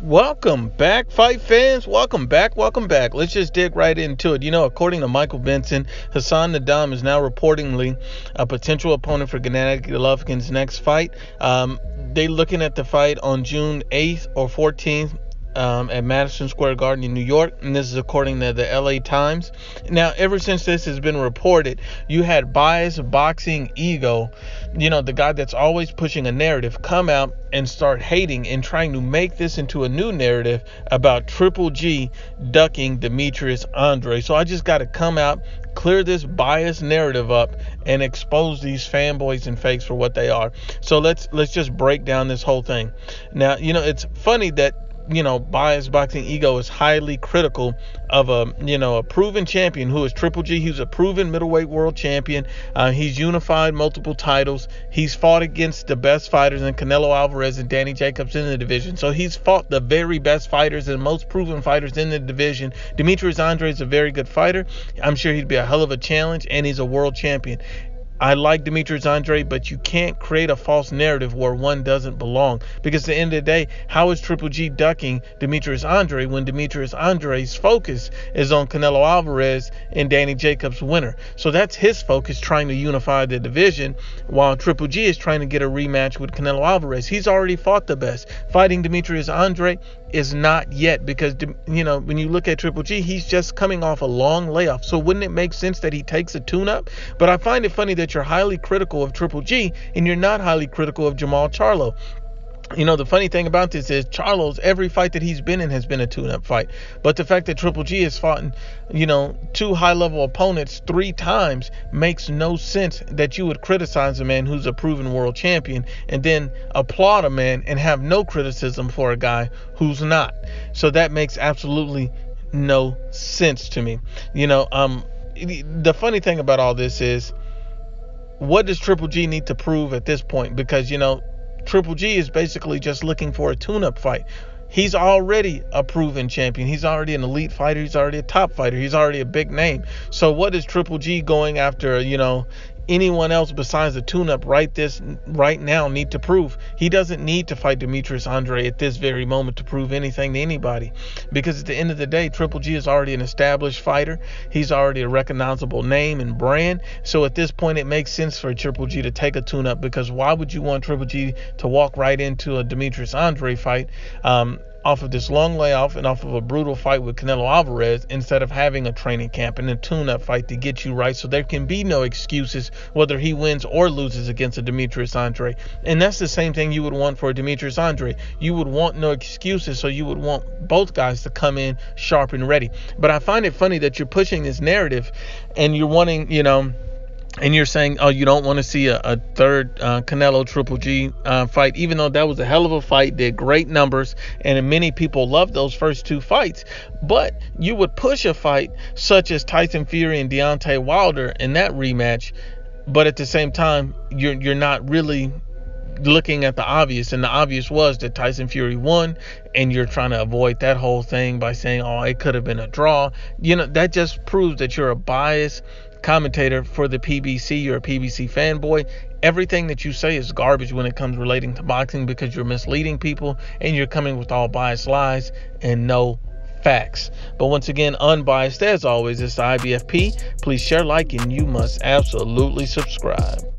Welcome back, fight fans. Welcome back. Let's just dig right into it. According to Michael Benson, Hassan Nadam is now reportedly a potential opponent for Gennady Golovkin's next fight. They're looking at the fight on June 8th or 14th. At Madison Square Garden in New York, and this is according to the LA Times. Now, ever since this has been reported, you had Biased Boxing Ego, the guy that's always pushing a narrative, come out and start hating and trying to make this into a new narrative about Triple G ducking Demetrius Andrade. So I just got to come out, clear this biased narrative up, and expose these fanboys and fakes for what they are. So let's just break down this whole thing. Now, it's funny that Biased Boxing Ego is highly critical of a proven champion who is Triple G. He's a proven middleweight world champion. He's unified multiple titles. He's fought against the best fighters in Canelo Alvarez and Danny Jacobs in the division. So he's fought the very best fighters and most proven fighters in the division. Demetrius Andrade is a very good fighter. I'm sure he'd be a hell of a challenge, and he's a world champion. I like Demetrius Andrade, but you can't create a false narrative where one doesn't belong. Because at the end of the day, how is Triple G ducking Demetrius Andrade when Demetrius Andrade's focus is on Canelo Alvarez and Danny Jacobs' winner? So that's his focus, trying to unify the division, while Triple G is trying to get a rematch with Canelo Alvarez. He's already fought the best. Fighting Demetrius Andrade is not yet, because when you look at Triple G, he's just coming off a long layoff. So wouldn't it make sense that he takes a tune-up? But I find it funny that you're highly critical of Triple G and you're not highly critical of Jamal Charlo. The funny thing about this is Charlo's every fight that he's been in has been a tune-up fight. But the fact that Triple G has fought, two high-level opponents 3 times makes no sense that you would criticize a man who's a proven world champion and then applaud a man and have no criticism for a guy who's not. So that makes absolutely no sense to me. The funny thing about all this is, what does Triple G need to prove at this point? Because, Triple G is basically just looking for a tune-up fight. He's already a proven champion. He's already an elite fighter. He's already a top fighter. He's already a big name. So what is Triple G going after, anyone else besides the tune-up right now need to prove? He doesn't need to fight Demetrius Andrade at this very moment to prove anything to anybody, because at the end of the day, Triple G is already an established fighter. He's already a recognizable name and brand. So at this point, it makes sense for Triple G to take a tune-up, because why would you want Triple G to walk right into a Demetrius Andrade fight off of this long layoff and off of a brutal fight with Canelo Alvarez, instead of having a training camp and a tune-up fight to get you right, so there can be no excuses whether he wins or loses against a Demetrius Andrade? And that's the same thing you would want for a Demetrius Andrade. You would want no excuses, so you would want both guys to come in sharp and ready. But I find it funny that you're pushing this narrative and you're wanting, and you're saying, you don't want to see a third Canelo Triple G fight, even though that was a hell of a fight, did great numbers, and many people loved those first 2 fights. But you would push a fight such as Tyson Fury and Deontay Wilder in that rematch, but at the same time, you're not really looking at the obvious, and the obvious was that Tyson Fury won, and you're trying to avoid that whole thing by saying, it could have been a draw. That just proves that you're a biased commentator for the PBC. You're a PBC fanboy. Everything that you say is garbage when it comes relating to boxing, because you're misleading people and you're coming with all biased lies and no facts. But once again, unbiased as always, it's the IBFP. Please share, like, and you must absolutely subscribe.